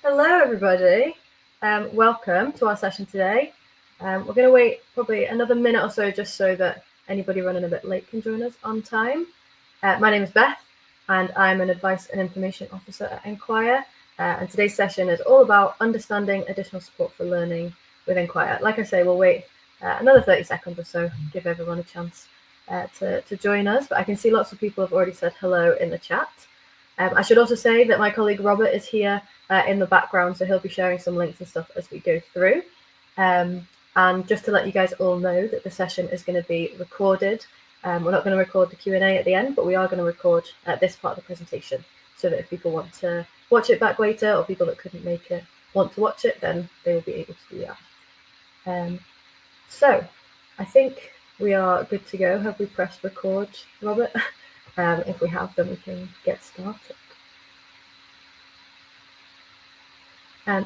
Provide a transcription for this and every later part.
Hello, everybody. Welcome to our session today. We're going to wait probably another minute or so just so that anybody running a bit late can join us on time. My name is Beth, and I'm an Advice and Information Officer at Enquire. And today's session is all about understanding additional support for learning with Enquire. Like I say, we'll wait another 30 seconds or so, give everyone a chance to join us. But I can see lots of people have already said hello in the chat. I should also say that my colleague Robert is here in the background, so he'll be sharing some links and stuff as we go through. And just to let you guys all know that the session is going to be recorded. We're not going to record the Q&A at the end, but we are going to record this part of the presentation so that if people want to watch it back later or people that couldn't make it want to watch it, then they will be able to do that. So I think we are good to go. Have we pressed record, Robert? If we have, then we can get started.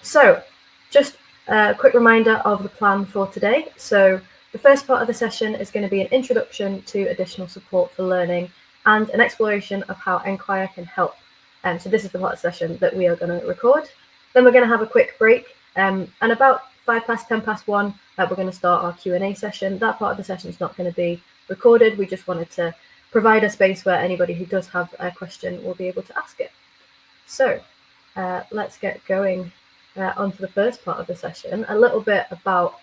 So just a quick reminder of the plan for today. So the first part of the session is going to be an introduction to additional support for learning and an exploration of how Enquire can help. So this is the part of the session that we are going to record. Then we're going to have a quick break, and about 5 past 10 past 1, we're going to start our Q&A session. That part of the session is not going to be recorded. We just wanted to provide a space where anybody who does have a question will be able to ask it. So let's get going onto the first part of the session, a little bit about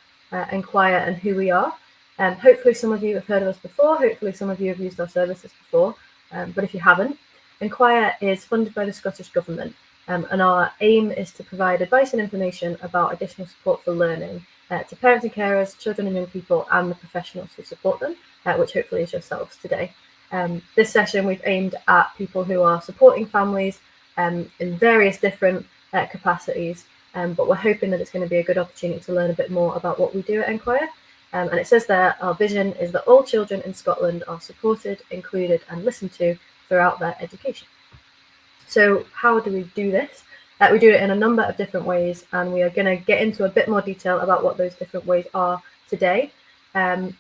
Enquire and who we are. Hopefully some of you have heard of us before, hopefully some of you have used our services before, but if you haven't, Enquire is funded by the Scottish Government, and our aim is to provide advice and information about additional support for learning to parents and carers, children and young people, and the professionals who support them, which hopefully is yourselves today. This session we've aimed at people who are supporting families in various different capacities, but we're hoping that it's going to be a good opportunity to learn a bit more about what we do at Enquire. And it says there, our vision is that all children in Scotland are supported, included and listened to throughout their education. So how do we do this? We do it in a number of different ways, and we are going to get into a bit more detail about what those different ways are today.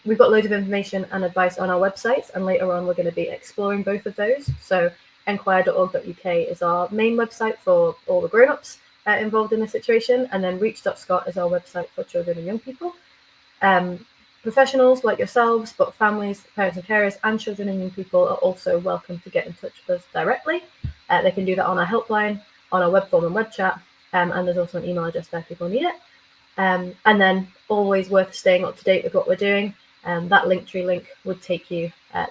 We've got loads of information and advice on our websites, and later on we're going to be exploring both of those. So enquire.org.uk is our main website for all the grown-ups involved in the situation, and then reach.scot is our website for children and young people. Professionals like yourselves, but families, parents and carers, and children and young people are also welcome to get in touch with us directly. They can do that on our helpline, on our web form and web chat, and there's also an email address there if people need it. And then always worth staying up to date with what we're doing. That Linktree link would take you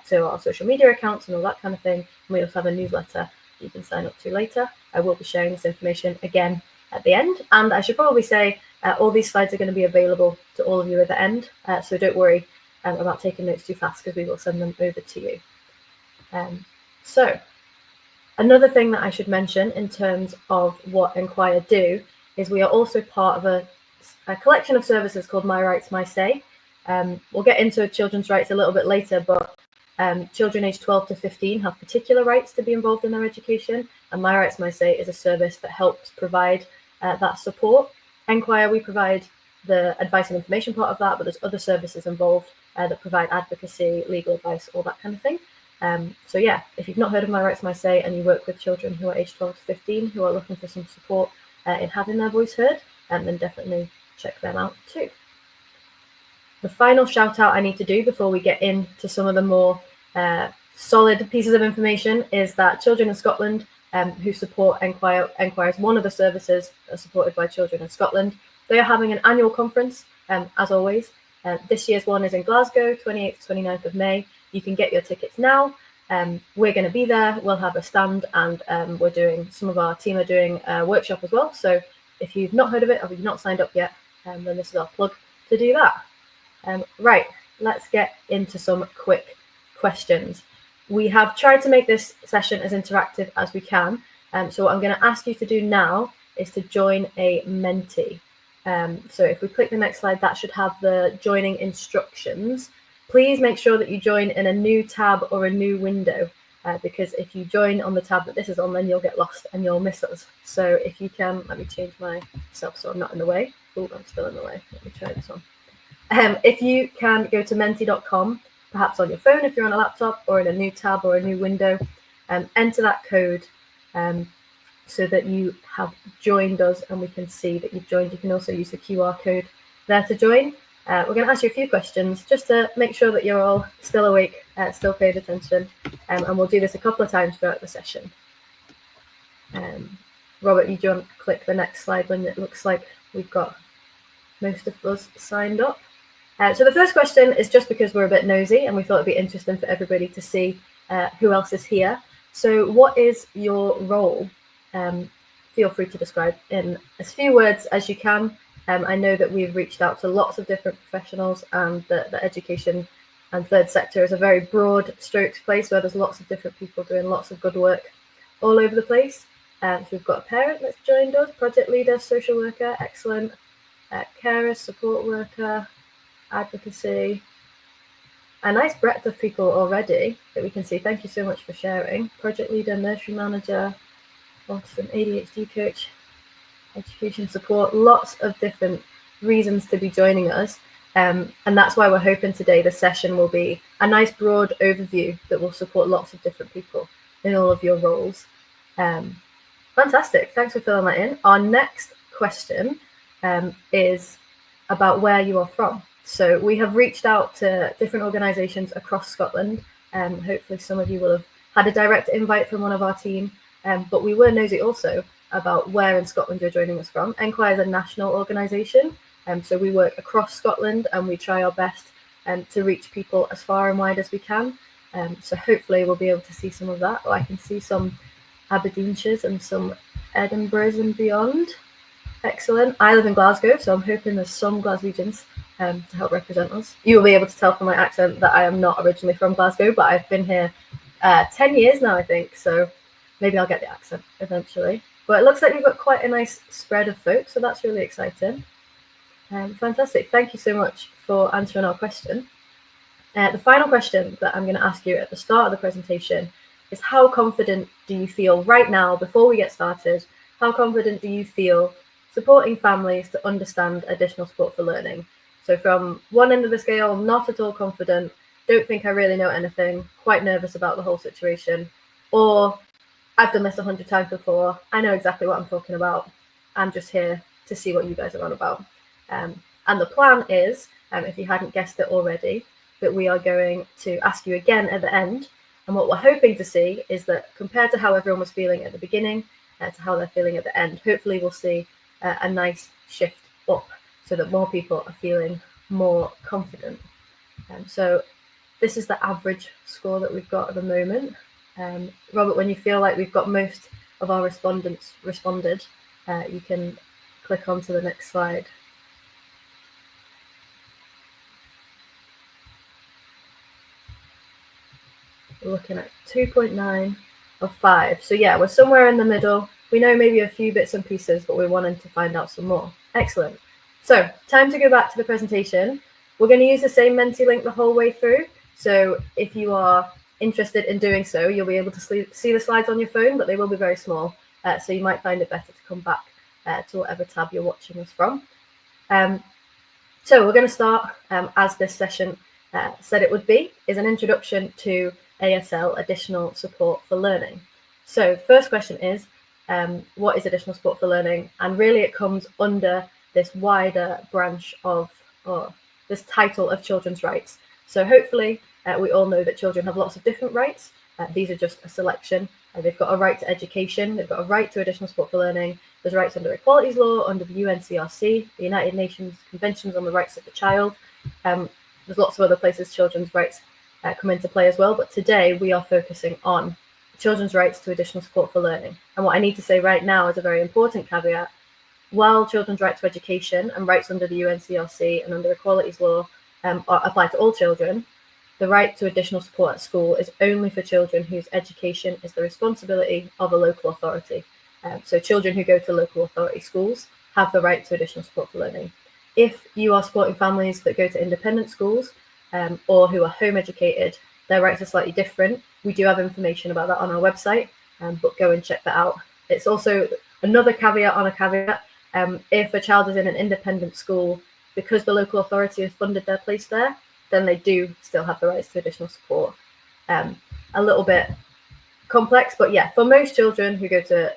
to our social media accounts and all that kind of thing. And we also have a newsletter you can sign up to later. I will be sharing this information again at the end. And I should probably say all these slides are going to be available to all of you at the end. So don't worry about taking notes too fast, because we will send them over to you. So another thing that I should mention in terms of what Enquire do is we are also part of a collection of services called My Rights, My Say. We'll get into children's rights a little bit later, but children aged 12 to 15 have particular rights to be involved in their education, and My Rights, My Say is a service that helps provide that support. Enquire, we provide the advice and information part of that, but there's other services involved that provide advocacy, legal advice, all that kind of thing. So yeah, if you've not heard of My Rights, My Say and you work with children who are aged 12 to 15 who are looking for some support in having their voice heard, then definitely check them out too. The final shout out I need to do before we get into some of the more solid pieces of information is that Children in Scotland, who support Enquire is one of the services that are supported by Children in Scotland. They are having an annual conference, as always. This year's one is in Glasgow, 28th to 29th of May. You can get your tickets now. We're going to be there. We'll have a stand, and we're doing, some of our team are doing a workshop as well. So if you've not heard of it or you've not signed up yet, then this is our plug to do that. Right, let's get into some quick questions. We have tried to make this session as interactive as we can. So what I'm going to ask you to do now is to join a Menti. So if we click the next slide, that should have the joining instructions. Please make sure that you join in a new tab or a new window, because if you join on the tab that this is on, then you'll get lost and you'll miss us. So if you can, let me change myself so I'm not in the way. Oh, I'm still in the way. Let me try this one. If you can go to menti.com, perhaps on your phone if you're on a laptop, or in a new tab or a new window, enter that code so that you have joined us and we can see that you've joined. You can also use the QR code there to join. We're going to ask you a few questions just to make sure that you're all still awake, still paying attention, and we'll do this a couple of times throughout the session. Robert, you do want to click the next slide when it looks like we've got most of us signed up. So the first question is just because we're a bit nosy and we thought it'd be interesting for everybody to see who else is here. So what is your role? Feel free to describe in as few words as you can. I know that we've reached out to lots of different professionals, and the education and third sector is a very broad strokes place where there's lots of different people doing lots of good work all over the place. So we've got a parent that's joined us, project leader, social worker, excellent, carer, support worker, advocacy. A nice breadth of people already that we can see. Thank you so much for sharing. Project leader, nursery manager, autism, ADHD coach, education support, lots of different reasons to be joining us. And that's why we're hoping today the session will be a nice broad overview that will support lots of different people in all of your roles. Fantastic. Thanks for filling that in. Our next question is about where you are from. So we have reached out to different organisations across Scotland. Hopefully some of you will have had a direct invite from one of our team, but we were nosy also about where in Scotland you're joining us from. Enquire is a national organisation, so we work across Scotland and we try our best to reach people as far and wide as we can. So hopefully we'll be able to see some of that. Or I can see some Aberdeenshires and some Edinburghs and beyond. Excellent. I live in Glasgow, so I'm hoping there's some Glaswegians to help represent us. You will be able to tell from my accent that I am not originally from Glasgow, but I've been here 10 years now, I think, so maybe I'll get the accent eventually. But it looks like we've got quite a nice spread of folks, so that's really exciting. Fantastic. Thank you so much for answering our question. The final question that I'm going to ask you at the start of the presentation is, how confident do you feel right now, before we get started, how confident do you feel supporting families to understand additional support for learning? So from one end of the scale, not at all confident, don't think I really know anything, quite nervous about the whole situation, or I've done this 100 times before, I know exactly what I'm talking about, I'm just here to see what you guys are on about. And the plan is, if you hadn't guessed it already, that we are going to ask you again at the end. And what we're hoping to see is that compared to how everyone was feeling at the beginning to how they're feeling at the end, hopefully we'll see a nice shift up so that more people are feeling more confident. So this is the average score that we've got at the moment. Robert, when you feel like we've got most of our respondents responded, you can click on to the next slide. We're looking at 2.9 of 5. So yeah, we're somewhere in the middle. We know maybe a few bits and pieces, but we're wanting to find out some more. Excellent. So time to go back to the presentation. We're going to use the same Menti link the whole way through. So if you are interested in doing so, you'll be able to see the slides on your phone, but they will be very small. So you might find it better to come back to whatever tab you're watching us from. So we're going to start, as this session said it would be, is an introduction to ASL, additional support for learning. So the first question is, what is additional support for learning? And really it comes under this wider branch of, or this title of children's rights. So hopefully we all know that children have lots of different rights. These are just a selection. They've got a right to education, they've got a right to additional support for learning, there's rights under equalities law, under the UNCRC, the United Nations Conventions on the Rights of the Child. There's lots of other places children's rights come into play as well, but today we are focusing on children's rights to additional support for learning. And what I need to say right now is a very important caveat. While children's right to education and rights under the UNCRC and under equalities law apply to all children, the right to additional support at school is only for children whose education is the responsibility of a local authority. So children who go to local authority schools have the right to additional support for learning. If you are supporting families that go to independent schools or who are home educated, their rights are slightly different. We do have information about that on our website, but go and check that out. It's also another caveat on a caveat. If a child is in an independent school, because the local authority has funded their place there, then they do still have the rights to additional support. A little bit complex, but yeah, for most children who go to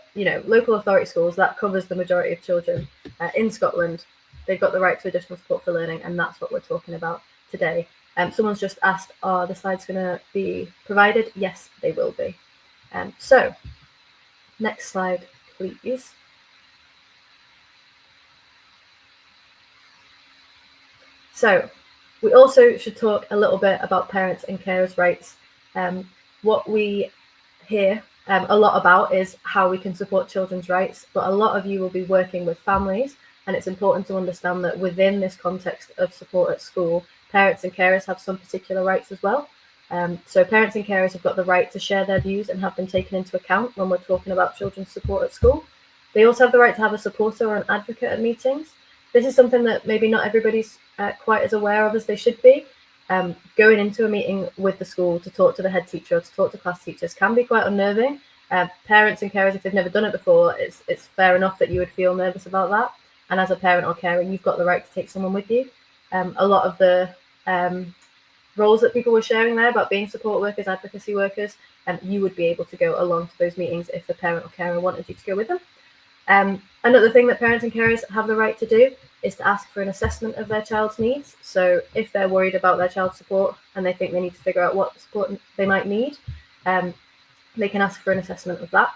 local authority schools, that covers the majority of children in Scotland. They've got the right to additional support for learning, and that's what we're talking about today. Someone's just asked, are the slides going to be provided? Yes, they will be. So next slide, please. So we also should talk a little bit about parents and carers' rights. What we hear a lot about is how we can support children's rights, but a lot of you will be working with families, and it's important to understand that within this context of support at school, parents and carers have some particular rights as well. So parents and carers have got the right to share their views and have them taken into account when we're talking about children's support at school. They also have the right to have a supporter or an advocate at meetings. This is something that maybe not everybody's quite as aware of as they should be. Going into a meeting with the school to talk to the head teacher or to talk to class teachers can be quite unnerving. Parents and carers, if they've never done it before, it's fair enough that you would feel nervous about that. And as a parent or carer, you've got the right to take someone with you. A lot of the roles that people were sharing there about being support workers, advocacy workers, you would be able to go along to those meetings if the parent or carer wanted you to go with them. Another thing that parents and carers have the right to do is to ask for an assessment of their child's needs. So if they're worried about their child's support and they think they need to figure out what support they might need, they can ask for an assessment of that.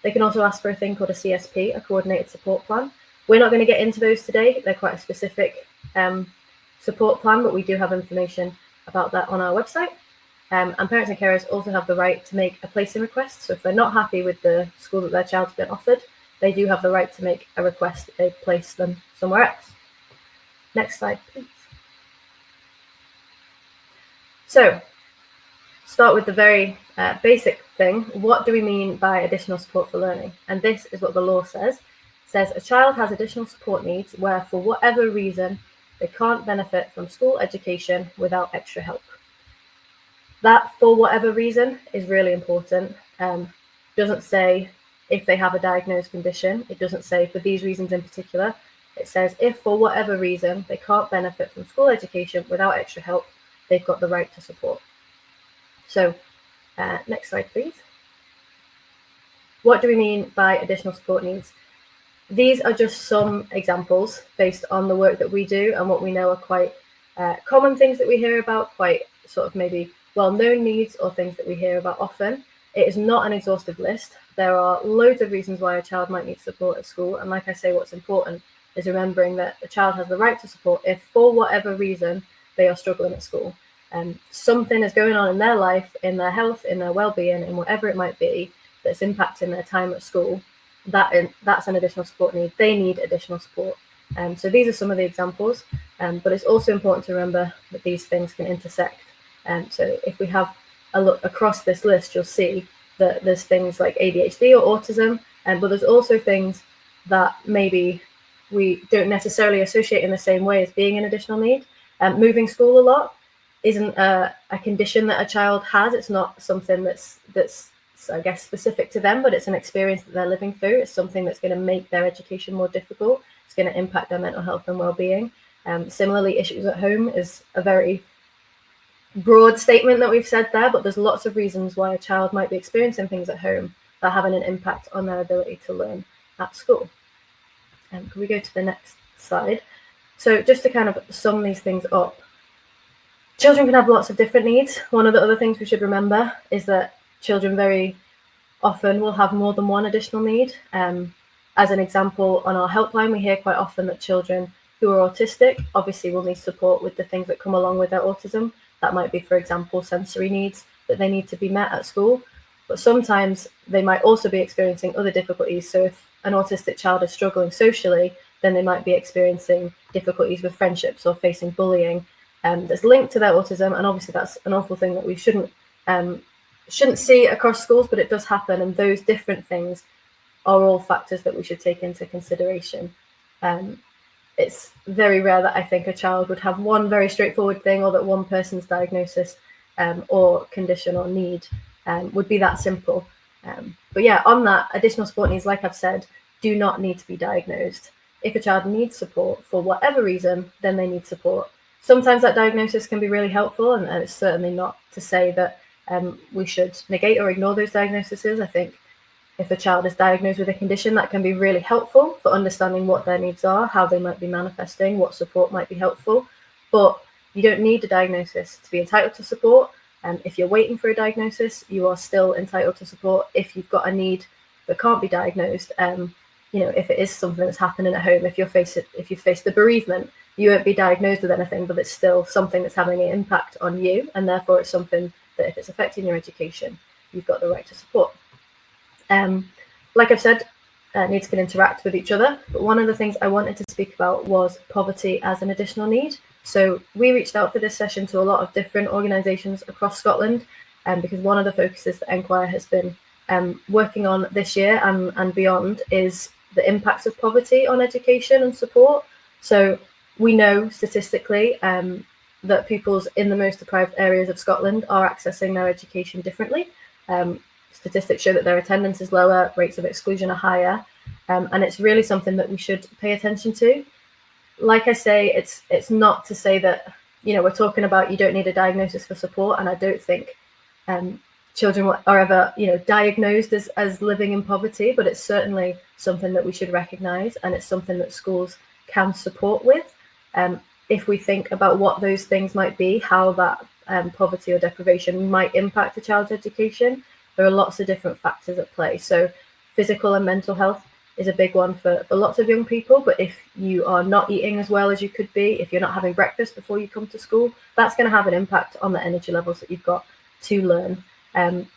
They can also ask for a thing called a CSP, a coordinated support plan. We're not going to get into those today. They're quite a specific support plan, but we do have information about that on our website. And parents and carers also have the right to make a placing request. So if they're not happy with the school that their child's been offered, they do have the right to make a request that they place them somewhere else. Next slide, please. So, start with the very basic thing. What do we mean by additional support for learning? And this is what the law says. It says a child has additional support needs where, for whatever reason, they can't benefit from school education without extra help. That, for whatever reason, is really important. Doesn't say if they have a diagnosed condition. It doesn't say for these reasons in particular. It says if for whatever reason they can't benefit from school education without extra help, they've got the right to support. So next slide, please. What do we mean by additional support needs? These are just some examples based on the work that we do and what we know are quite common things that we hear about, quite sort of maybe well-known needs or things that we hear about often. It is not an exhaustive list. There are loads of reasons why a child might need support at school. And like I say, what's important is remembering that a child has the right to support if for whatever reason they are struggling at school. Something is going on in their life, in their health, in their well-being, in whatever it might be, that's impacting their time at school. That's an additional support need. They need additional support. So these are some of the examples, but it's also important to remember that these things can intersect. So if we have a look across this list, you'll see that there's things like ADHD or autism, but there's also things that maybe we don't necessarily associate in the same way as being an additional need. Moving school a lot isn't a condition that a child has. It's not something that's I guess specific to them, but it's an experience that they're living through. It's something that's going to make their education more difficult. It's going to impact their mental health and well-being. Similarly, issues at home is a very broad statement that we've said there, but there's lots of reasons why a child might be experiencing things at home that are having an impact on their ability to learn at school. Can we go to the next slide? So just to kind of sum these things up, children can have lots of different needs. One of the other things we should remember is that children very often will have more than one additional need. As an example, on our helpline, we hear quite often that children who are autistic obviously will need support with the things that come along with their autism. That might be, for example, sensory needs that they need to be met at school. But sometimes they might also be experiencing other difficulties. So if an autistic child is struggling socially, then they might be experiencing difficulties with friendships or facing bullying that's linked to their autism. And obviously that's an awful thing that we shouldn't see across schools, but it does happen. And those different things are all factors that we should take into consideration. It's very rare that I think a child would have one very straightforward thing, or that one person's diagnosis or condition or need would be that simple. But yeah, on that, additional support needs, like I've said, do not need to be diagnosed. If a child needs support for whatever reason, then they need support. Sometimes that diagnosis can be really helpful, and it's certainly not to say that we should negate or ignore those diagnoses. I think if a child is diagnosed with a condition, that can be really helpful for understanding what their needs are, how they might be manifesting, what support might be helpful. But you don't need a diagnosis to be entitled to support. If you're waiting for a diagnosis, you are still entitled to support. If you've got a need that can't be diagnosed, if it is something that's happening at home, if you face the bereavement, you won't be diagnosed with anything, but it's still something that's having an impact on you, and therefore it's something that if it's affecting your education, you've got the right to support. Like I've said, needs can interact with each other, but one of the things I wanted to speak about was poverty as an additional need. So we reached out for this session to a lot of different organisations across Scotland, because one of the focuses that Enquire has been working on this year and beyond is the impacts of poverty on education and support. So we know statistically that pupils in the most deprived areas of Scotland are accessing their education differently. Statistics show that their attendance is lower, rates of exclusion are higher, and it's really something that we should pay attention to. Like I say, it's not to say that, we're talking about you don't need a diagnosis for support, and I don't think children are ever, diagnosed as living in poverty, but it's certainly something that we should recognise, and it's something that schools can support with. If we think about what those things might be, how that poverty or deprivation might impact a child's education, there are lots of different factors at play. So physical and mental health is a big one for lots of young people, but if you are not eating as well as you could be, if you're not having breakfast before you come to school, that's going to have an impact on the energy levels that you've got to learn.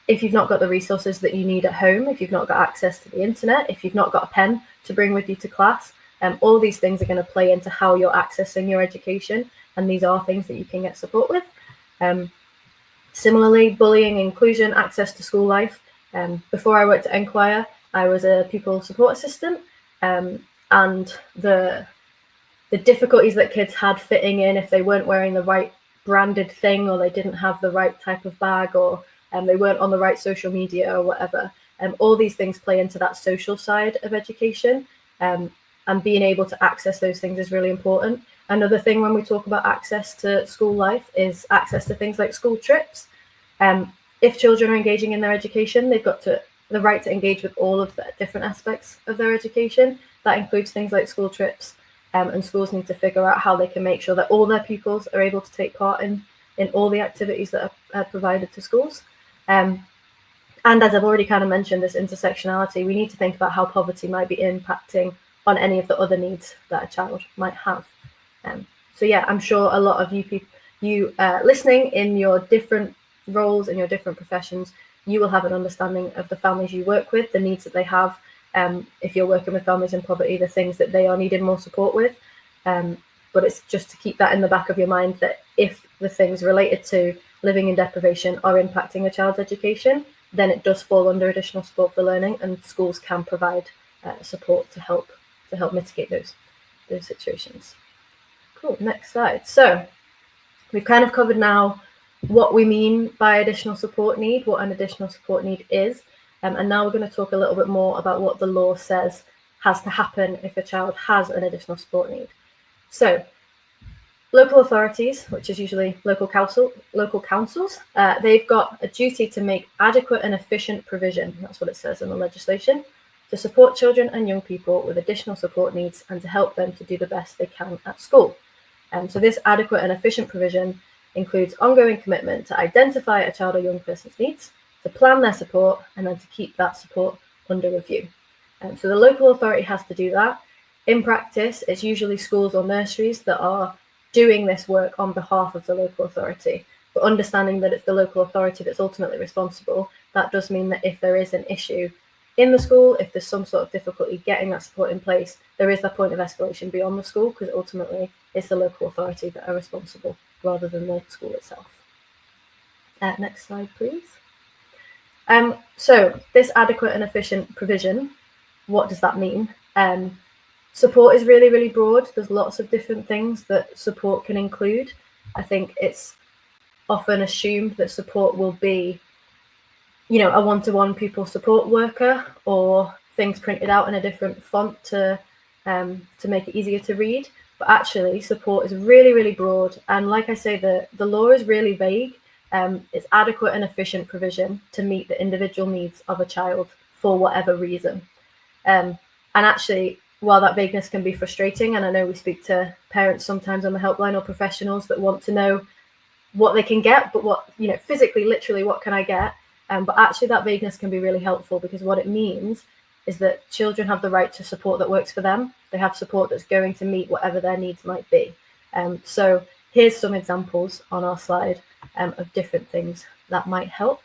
If you've not got the resources that you need at home, if you've not got access to the internet, if you've not got a pen to bring with you to class, all these things are going to play into how you're accessing your education, and these are things that you can get support with. Similarly, bullying, inclusion, access to school life. Before I worked at Enquire, I was a pupil support assistant, and the difficulties that kids had fitting in if they weren't wearing the right branded thing, or they didn't have the right type of bag, or they weren't on the right social media or whatever. All these things play into that social side of education, and being able to access those things is really important. Another thing when we talk about access to school life is access to things like school trips. If children are engaging in their education, they've got the right to engage with all of the different aspects of their education. That includes things like school trips, and schools need to figure out how they can make sure that all their pupils are able to take part in all the activities that are provided to schools. And as I've already kind of mentioned, this intersectionality, we need to think about how poverty might be impacting on any of the other needs that a child might have. So yeah, I'm sure a lot of you listening in your different roles, in your different professions, you will have an understanding of the families you work with, the needs that they have. If you're working with families in poverty, the things that they are needing more support with. But it's just to keep that in the back of your mind, that if the things related to living in deprivation are impacting a child's education, then it does fall under additional support for learning, and schools can provide support to help mitigate those situations. Cool, next slide. So we've kind of covered now what we mean by additional support need, what an additional support need is, and now we're going to talk a little bit more about what the law says has to happen if a child has an additional support need. So local authorities, which is usually local councils, they've got a duty to make adequate and efficient provision, that's what it says in the legislation, to support children and young people with additional support needs and to help them to do the best they can at school. So this adequate and efficient provision includes ongoing commitment to identify a child or young person's needs, to plan their support, and then to keep that support under review. So the local authority has to do that. In practice, it's usually schools or nurseries that are doing this work on behalf of the local authority. But understanding that it's the local authority that's ultimately responsible, that does mean that if there is an issue in the school, if there's some sort of difficulty getting that support in place, there is that point of escalation beyond the school, because ultimately it's the local authority that are responsible rather than the school itself. Next slide, please. So this adequate and efficient provision, what does that mean? Support is really, really broad. There's lots of different things that support can include. I think it's often assumed that support will be, a one-to-one pupil support worker, or things printed out in a different font to make it easier to read. But actually, support is really, really broad. And like I say, the law is really vague. It's adequate and efficient provision to meet the individual needs of a child for whatever reason. And actually, while that vagueness can be frustrating, and I know we speak to parents sometimes on the helpline or professionals that want to know what they can get, but what, physically, literally, what can I get? But actually that vagueness can be really helpful, because what it means is that children have the right to support that works for them. They have support that's going to meet whatever their needs might be. So here's some examples on our slide of different things that might help.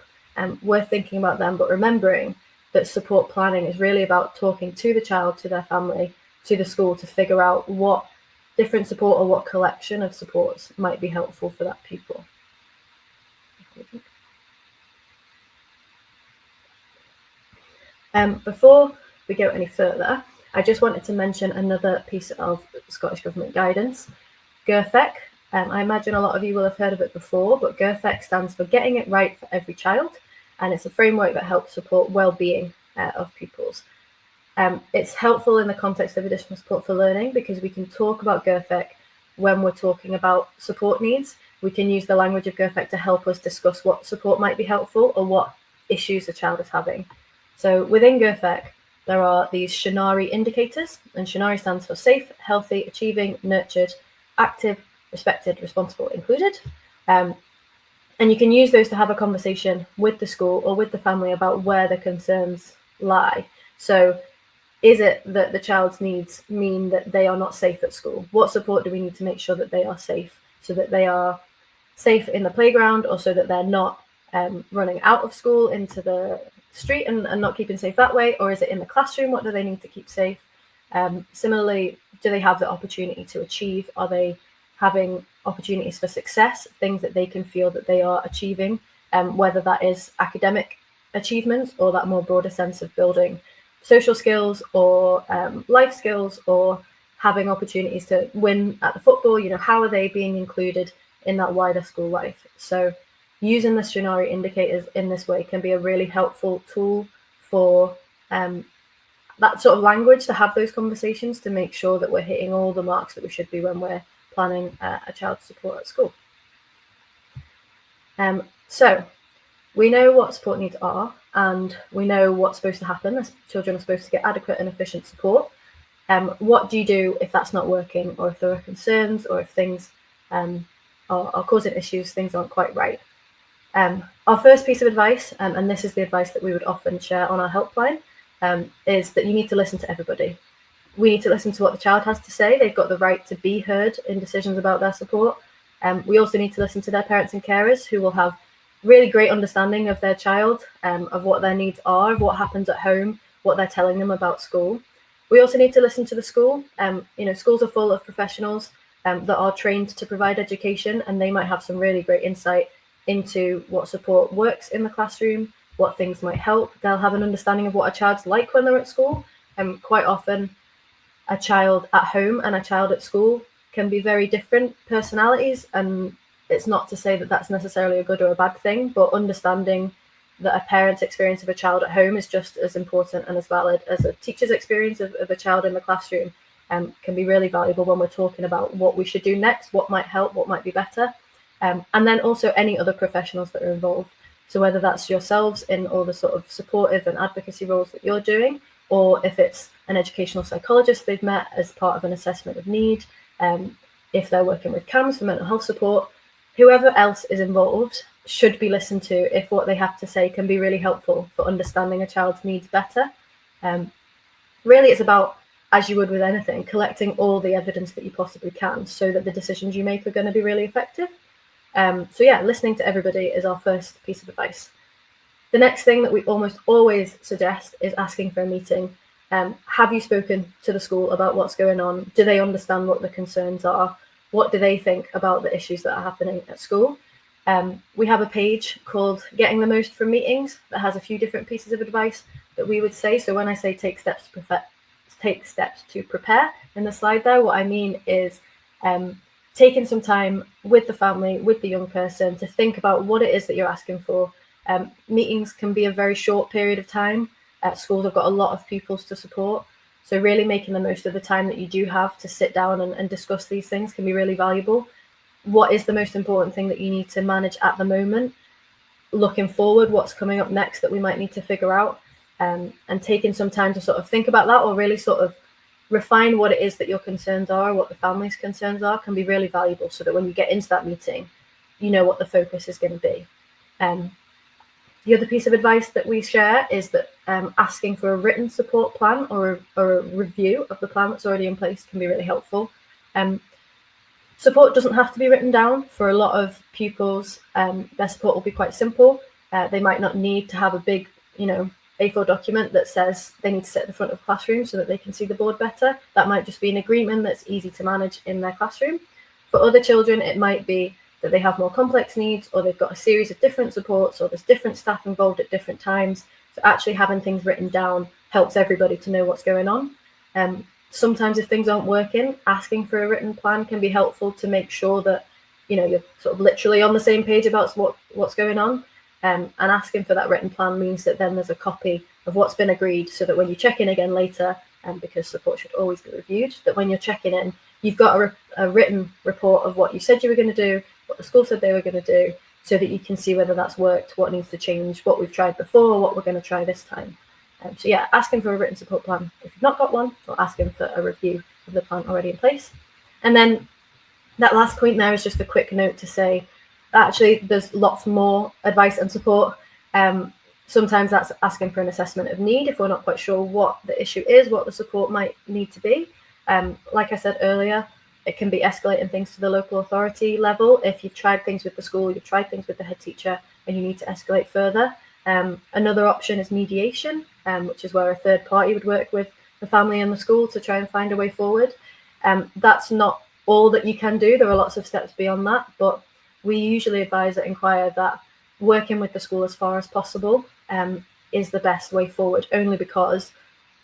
We're thinking about them, but remembering that support planning is really about talking to the child, to their family, to the school, to figure out what different support or what collection of supports might be helpful for that pupil. Before we go any further, I just wanted to mention another piece of Scottish Government guidance, GERFEC. I imagine a lot of you will have heard of it before, but GERFEC stands for Getting It Right for Every Child, and it's a framework that helps support well-being of pupils. It's helpful in the context of additional support for learning, because we can talk about GERFEC when we're talking about support needs. We can use the language of GERFEC to help us discuss what support might be helpful or what issues the child is having. So within GERFEC, there are these Shannari indicators, and Shannari stands for safe, healthy, achieving, nurtured, active, respected, responsible, included. And you can use those to have a conversation with the school or with the family about where the concerns lie. So is it that the child's needs mean that they are not safe at school? What support do we need to make sure that they are safe, so that they are safe in the playground, or so that they're not running out of school into the street and not keeping safe that way? Or is it in the classroom? What do they need to keep safe? Similarly, do they have the opportunity to achieve? Are they having opportunities for success, things that they can feel that they are achieving, whether that is academic achievements or that more broader sense of building social skills or life skills, or having opportunities to win at the football? How are they being included in that wider school life? So using the Shannari indicators in this way can be a really helpful tool for that sort of language, to have those conversations, to make sure that we're hitting all the marks that we should be when we're planning a child's support at school. So we know what support needs are, and we know what's supposed to happen. Children are supposed to get adequate and efficient support. What do you do if that's not working, or if there are concerns, or if things are causing issues, things aren't quite right? Our first piece of advice, and this is the advice that we would often share on our helpline, is that you need to listen to everybody. We need to listen to what the child has to say. They've got the right to be heard in decisions about their support. We also need to listen to their parents and carers, who will have really great understanding of their child, of what their needs are, of what happens at home, what they're telling them about school. We also need to listen to the school. Schools are full of professionals that are trained to provide education, and they might have some really great insight into what support works in the classroom, what things might help. They'll have an understanding of what a child's like when they're at school. Quite often, a child at home and a child at school can be very different personalities, and it's not to say that that's necessarily a good or a bad thing, but understanding that a parent's experience of a child at home is just as important and as valid as a teacher's experience of a child in the classroom can be really valuable when we're talking about what we should do next, what might help, what might be better. And then also any other professionals that are involved. So whether that's yourselves in all the sort of supportive and advocacy roles that you're doing, or if it's an educational psychologist they've met as part of an assessment of need, if they're working with CAMS for mental health support, whoever else is involved should be listened to if what they have to say can be really helpful for understanding a child's needs better. Really, it's about, as you would with anything, collecting all the evidence that you possibly can so that the decisions you make are going to be really effective. So yeah, listening to everybody is our first piece of advice. The next thing that we almost always suggest is asking for a meeting. Have you spoken to the school about what's going on? Do they understand what the concerns are? What do they think about the issues that are happening at school? We have a page called Getting the Most from Meetings that has a few different pieces of advice that we would say. So when I say take steps to prepare in the slide there, what I mean is taking some time with the family, with the young person, to think about what it is that you're asking for. Meetings can be a very short period of time. Schools have got a lot of pupils to support. So really making the most of the time that you do have to sit down and discuss these things can be really valuable. what is the most important thing that you need to manage at the moment, looking forward, what's coming up next that we might need to figure out, and taking some time to sort of think about that, or really sort of refine what it is that your concerns are, what the family's concerns are, can be really valuable, so that when you get into that meeting, you know what the focus is going to be. The other piece of advice that we share is that asking for a written support plan or a review of the plan that's already in place can be really helpful. Support doesn't have to be written down. For a lot of pupils, their support will be quite simple. They might not need to have a big, A4 document that says they need to sit at the front of the classroom so that they can see the board better. That might just be an agreement that's easy to manage in their classroom. For other children, it might be that they have more complex needs, or they've got a series of different supports, or there's different staff involved at different times. So actually having things written down helps everybody to know what's going on. Sometimes if things aren't working, asking for a written plan can be helpful to make sure that you're sort of literally on the same page about what's going on. And asking for that written plan means that then there's a copy of what's been agreed, so that when you check in again later, because support should always be reviewed, that when you're checking in, you've got a written report of what you said you were going to do, what the school said they were going to do, so that you can see whether that's worked, what needs to change, what we've tried before, what we're going to try this time. So yeah, asking for a written support plan if you've not got one, or asking for a review of the plan already in place. And then that last point there is just a quick note to say, actually, there's lots more advice and support. Sometimes that's asking for an assessment of need if we're not quite sure what the issue is, what the support might need to be. Like I said earlier, it can be escalating things to the local authority level. If you've tried things with the school, you've tried things with the head teacher, and you need to escalate further. Another option is mediation, which is where a third party would work with the family and the school to try and find a way forward. That's not all that you can do. There are lots of steps beyond that, but we usually advise at Enquire that working with the school as far as possible is the best way forward, only because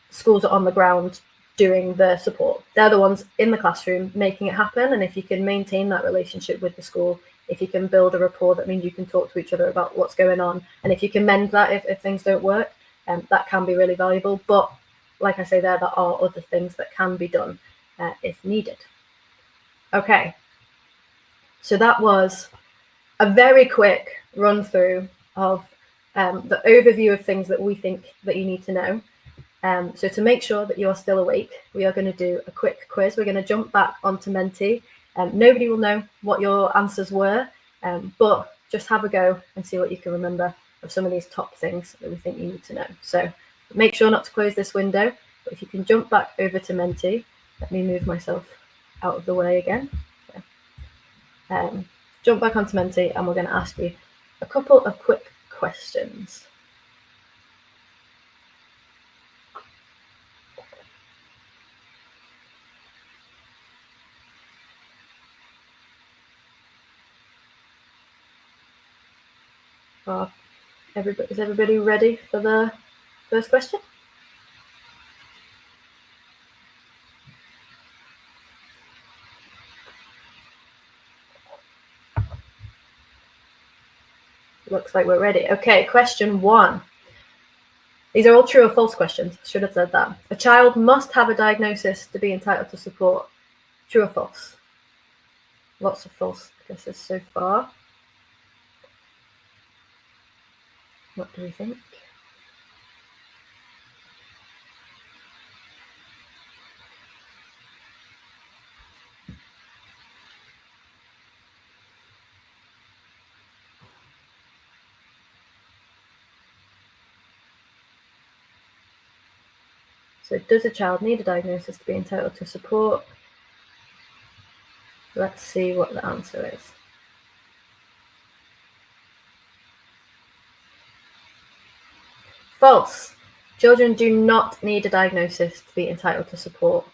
schools are on the ground doing the support. They're the ones in the classroom making it happen, and if you can maintain that relationship with the school, if you can build a rapport, that means you can talk to each other about what's going on, and if you can mend that if things don't work, that can be really valuable. But like I say, there are other things that can be done if needed. Okay, so that was a very quick run through of the overview of things that we think that you need to know. So to make sure that you are still awake, we are going to do a quick quiz. We're going to jump back onto Menti. Nobody will know what your answers were, but just have a go and see what you can remember of some of these top things that we think you need to know. So make sure not to close this window, but if you can jump back over to Menti, let me move myself out of the way again. Jump back onto Menti, and we're going to ask you a couple of quick questions. Is everybody ready for the first question? Looks like we're ready. Okay, question 1. These are all true or false questions. Should have said that. A child must have a diagnosis to be entitled to support. True or false? Lots of false guesses so far. What do we think? So does a child need a diagnosis to be entitled to support? Let's see what the answer is. False. Children do not need a diagnosis to be entitled to support.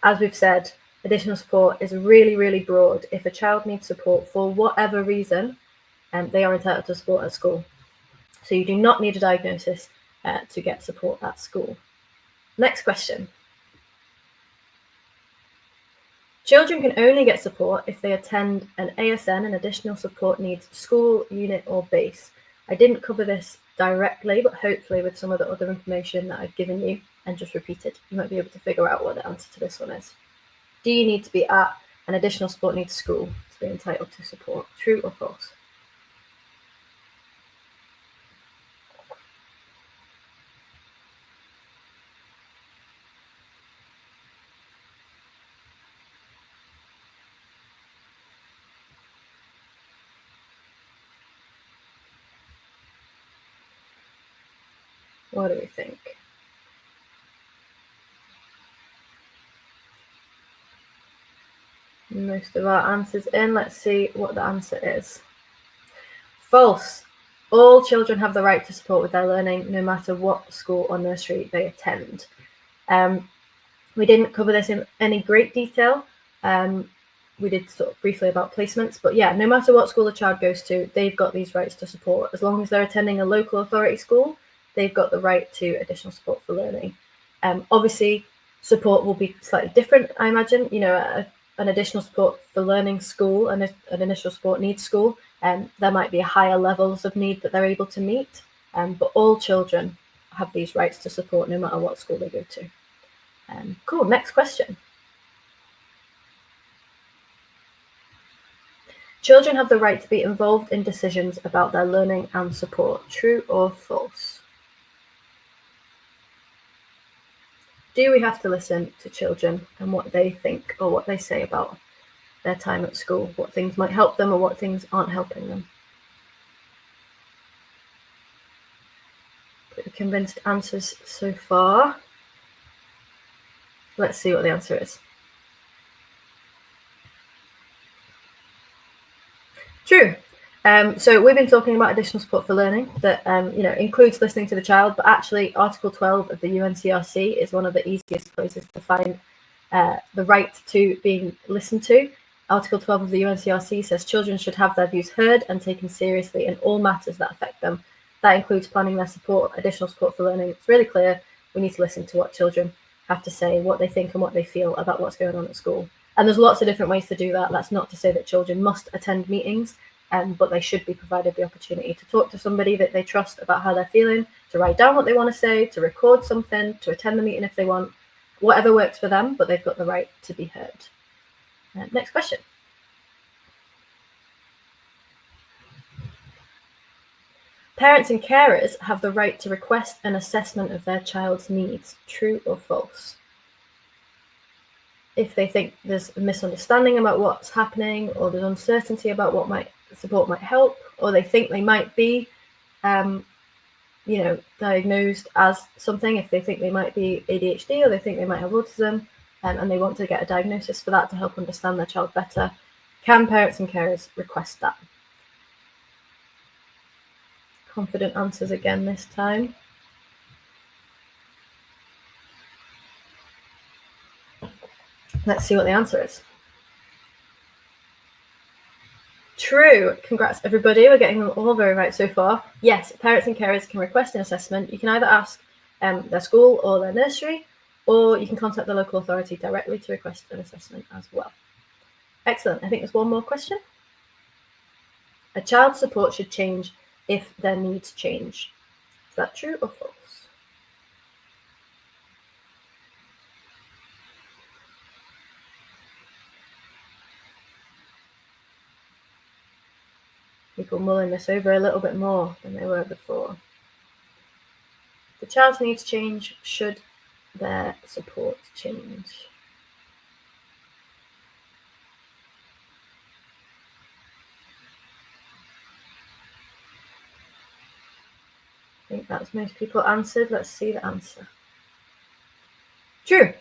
As we've said, additional support is really, really broad. If a child needs support for whatever reason, they are entitled to support at school. So you do not need a diagnosis to get support at school. Next question. Children can only get support if they attend an ASN, an additional support needs school, unit or base. I didn't cover this directly, but hopefully with some of the other information that I've given you and just repeated, you might be able to figure out what the answer to this one is. Do you need to be at an additional support needs school to be entitled to support. True or false? What do we think? Most of our answers in. Let's see what the answer is. False. All children have the right to support with their learning, no matter what school or nursery they attend. We didn't cover this in any great detail. We did sort of briefly about placements, but yeah, no matter what school a child goes to, they've got these rights to support. As long as they're attending a local authority school, they've got the right to additional support for learning. Obviously, support will be slightly different, I imagine. You know, an additional support for learning school and an initial support needs school, there might be higher levels of need that they're able to meet, but all children have these rights to support no matter what school they go to. Cool, next question. Children have the right to be involved in decisions about their learning and support. True or false? Do we have to listen to children and what they think or what they say about their time at school? What things might help them or what things aren't helping them? Pretty convinced answers so far. Let's see what the answer is. True. So we've been talking about additional support for learning that includes listening to the child, but actually Article 12 of the UNCRC is one of the easiest places to find the right to being listened to. Article 12 of the UNCRC says children should have their views heard and taken seriously in all matters that affect them. That includes planning their support, additional support for learning. It's really clear we need to listen to what children have to say, what they think and what they feel about what's going on at school. And there's lots of different ways to do that. That's not to say that children must attend meetings, but they should be provided the opportunity to talk to somebody that they trust about how they're feeling, to write down what they want to say, to record something, to attend the meeting if they want, whatever works for them, but they've got the right to be heard. Next question. Parents and carers have the right to request an assessment of their child's needs. True or false? If they think there's a misunderstanding about what's happening, or there's uncertainty about what support might help, or they think they might be diagnosed as something, if they think they might be ADHD or they think they might have autism, and they want to get a diagnosis for that to help understand their child better, can parents and carers request that? Confident answers again this time. Let's see what the answer is. True. Congrats, everybody. We're getting them all very right so far. Yes, parents and carers can request an assessment. You can either ask their school or their nursery, or you can contact the local authority directly to request an assessment as well. Excellent. I think there's one more question. A child's support should change if their needs change. Is that true or false? People mulling this over a little bit more than they were before. The child's needs change, should their support change? I think that's most people answered. Let's see the answer. True.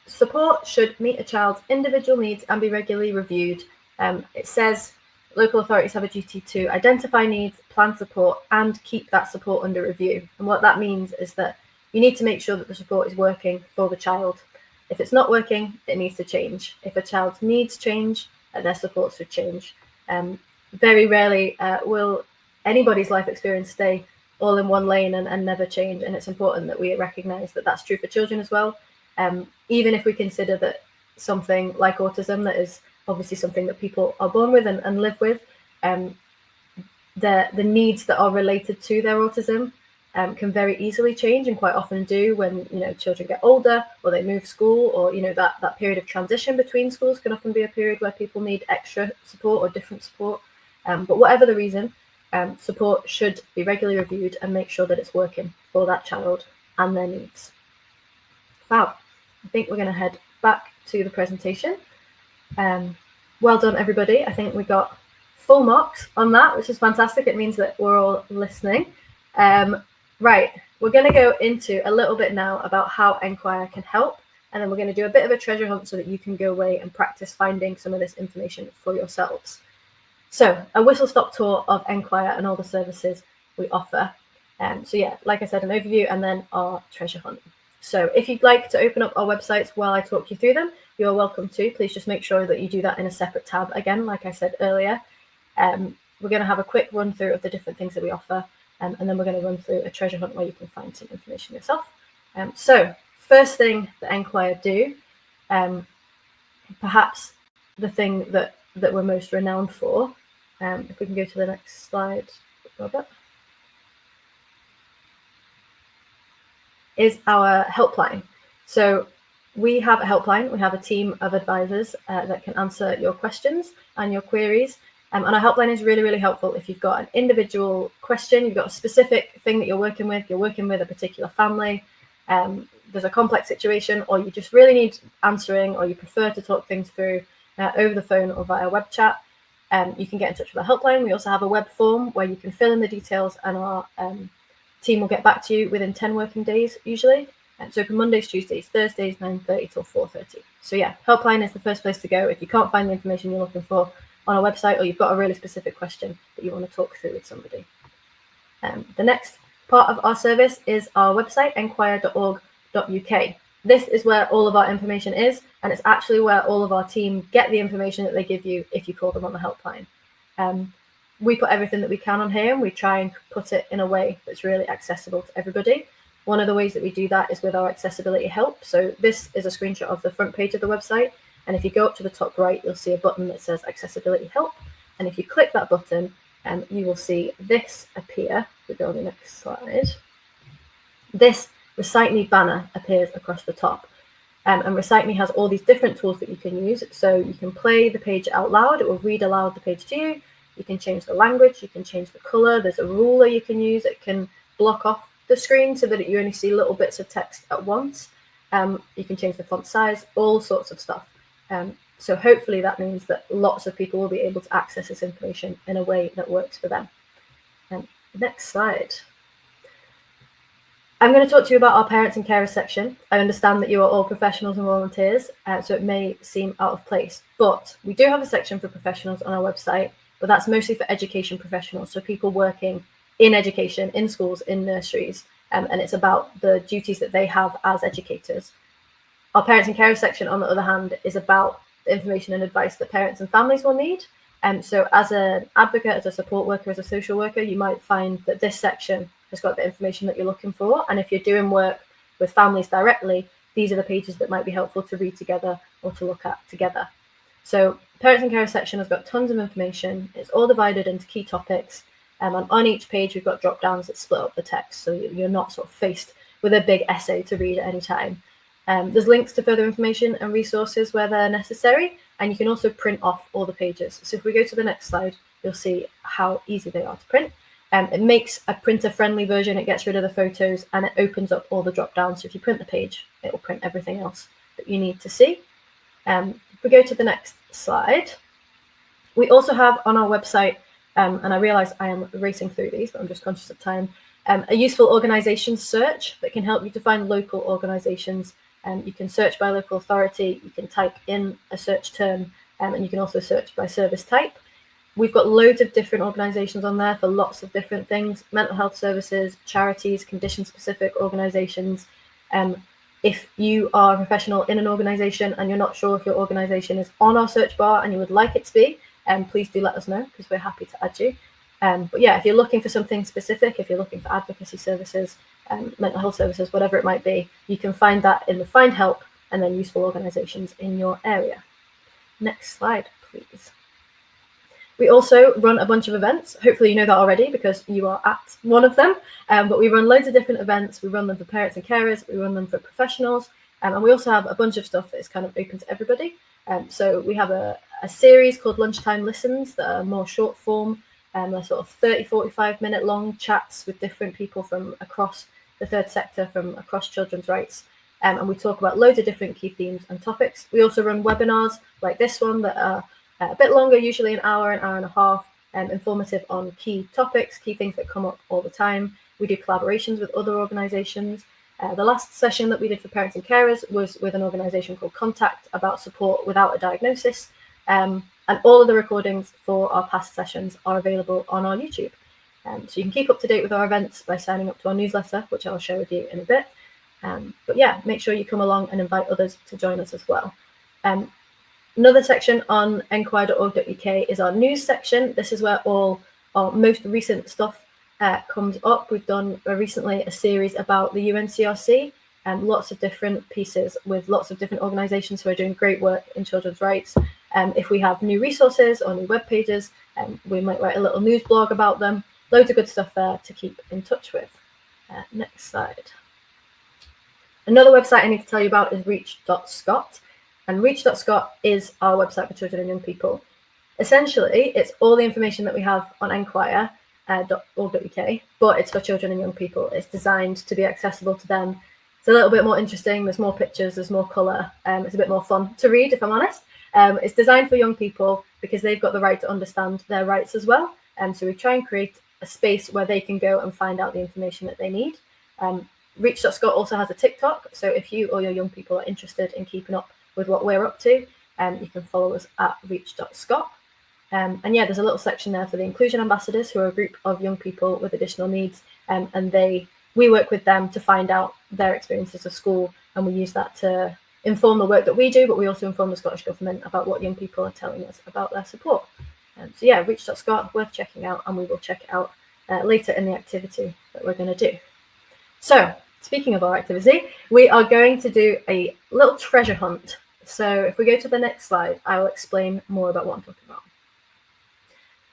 Support should meet a child's individual needs and be regularly reviewed. It says local authorities have a duty to identify needs, plan support, and keep that support under review. And what that means is that you need to make sure that the support is working for the child. If it's not working, it needs to change. If a child's needs change, their support should change. Very rarely will anybody's life experience stay all in one lane and never change. And it's important that we recognise that that's true for children as well. Even if we consider that something like autism, that is obviously something that people are born with and live with, the needs that are related to their autism can very easily change, and quite often do when children get older or they move school, or that period of transition between schools can often be a period where people need extra support or different support. But whatever the reason, support should be regularly reviewed and make sure that it's working for that child and their needs. Fab. I think we're going to head back to the presentation. Well done, everybody. I think we got full marks on that, which is fantastic. It means that we're all listening. Right, we're going to go into a little bit now about how Enquire can help, and then we're going to do a bit of a treasure hunt so that you can go away and practice finding some of this information for yourselves. So, a whistle-stop tour of Enquire and all the services we offer. So yeah, like I said, an overview and then our treasure hunt. So if you'd like to open up our websites while I talk you through them, you're welcome to. Please just make sure that you do that in a separate tab. Again, like I said earlier, we're going to have a quick run through of the different things that we offer, and then we're going to run through a treasure hunt where you can find some information yourself. So first thing that Enquire do, perhaps the thing that we're most renowned for, if we can go to the next slide, Robert, is our helpline. So we have a helpline. We have a team of advisors that can answer your questions and your queries. And our helpline is really, really helpful if you've got an individual question, you've got a specific thing that you're working with a particular family, there's a complex situation, or you just really need answering, or you prefer to talk things through over the phone or via web chat. You can get in touch with our helpline. We also have a web form where you can fill in the details, and our team will get back to you within 10 working days usually. So open Mondays, Tuesdays, Thursdays, 9:30 till 4:30. So yeah, helpline is the first place to go if you can't find the information you're looking for on our website, or you've got a really specific question that you want to talk through with somebody. The next part of our service is our website, enquire.org.uk. This is where all of our information is, and it's actually where all of our team get the information that they give you if you call them on the helpline. We put everything that we can on here, and we try and put it in a way that's really accessible to everybody. One of the ways that we do that is with our accessibility help. So this is a screenshot of the front page of the website. And if you go up to the top right, you'll see a button that says accessibility help. And if you click that button, you will see this appear. We go on the next slide. This Recite Me banner appears across the top. And Recite Me has all these different tools that you can use. So you can play the page out loud. It will read aloud the page to you. You can change the language. You can change the color. There's a ruler you can use. It can block off the screen so that you only see little bits of text at once. You can change the font size, all sorts of stuff. So hopefully that means that lots of people will be able to access this information in a way that works for them. Next slide. I'm going to talk to you about our parents and carers section. I understand that you are all professionals and volunteers, so it may seem out of place, but we do have a section for professionals on our website, but that's mostly for education professionals, so people working in education, in schools, in nurseries, and it's about the duties that they have as educators. Our parents and carers section, on the other hand, is about the information and advice that parents and families will need. So as an advocate, as a support worker, as a social worker, you might find that this section has got the information that you're looking for. And if you're doing work with families directly, these are the pages that might be helpful to read together or to look at together. So parents and carers section has got tons of information. It's all divided into key topics. And on each page, we've got drop downs that split up the text, so you're not sort of faced with a big essay to read at any time. There's links to further information and resources where they're necessary, and you can also print off all the pages. So if we go to the next slide, you'll see how easy they are to print. It makes a printer-friendly version. It gets rid of the photos, and it opens up all the drop downs. So if you print the page, it will print everything else that you need to see. If we go to the next slide, we also have on our website, and I realize I am racing through these, but I'm just conscious of time, a useful organizations search that can help you to find local organizations. You can search by local authority, you can type in a search term, and you can also search by service type. We've got loads of different organizations on there for lots of different things: mental health services, charities, condition-specific organizations. If you are a professional in an organization and you're not sure if your organization is on our search bar and you would like it to be, please do let us know, because we're happy to add you. But yeah, if you're looking for something specific, if you're looking for advocacy services, mental health services, whatever it might be, you can find that in the Find Help and then useful organizations in your area. Next slide, please. We also run a bunch of events. Hopefully you know that already because you are at one of them. But we run loads of different events. We run them for parents and carers. We run them for professionals. And we also have a bunch of stuff that is kind of open to everybody. So we have a series called Lunchtime Listens that are more short form. They're sort of 30, 45-minute long chats with different people from across the third sector, from across children's rights. And we talk about loads of different key themes and topics. We also run webinars like this one that are a bit longer, usually an hour and a half, informative on key topics, key things that come up all the time. We do collaborations with other organisations. The last session that we did for parents and carers was with an organisation called Contact about support without a diagnosis. And all of the recordings for our past sessions are available on our YouTube. So you can keep up to date with our events by signing up to our newsletter, which I'll share with you in a bit. But yeah, make sure you come along and invite others to join us as well. Another section on enquire.org.uk is our news section. This is where all our most recent stuff comes up. We've done recently a series about the UNCRC and lots of different pieces with lots of different organisations who are doing great work in children's rights. If we have new resources or new web pages, we might write a little news blog about them. Loads of good stuff there to keep in touch with. Next slide. Another website I need to tell you about is reach.scot. And reach.scot is our website for children and young people. Essentially, it's all the information that we have on enquire.org.uk, but it's for children and young people. It's designed to be accessible to them. It's a little bit more interesting. There's more pictures, there's more colour. It's a bit more fun to read, if I'm honest. It's designed for young people because they've got the right to understand their rights as well. So we try and create a space where they can go and find out the information that they need. Reach.scot also has a TikTok, so if you or your young people are interested in keeping up with what we're up to, you can follow us at reach.scot. And yeah, there's a little section there for the Inclusion Ambassadors, who are a group of young people with additional needs, and we work with them to find out their experiences of school, and we use that to inform the work that we do, but we also inform the Scottish Government about what young people are telling us about their support. So yeah, reach.scot, worth checking out, and we will check it out later in the activity that we're going to do. So, speaking of our activity, we are going to do a little treasure hunt. So if we go to the next slide, I will explain more about what I'm talking about.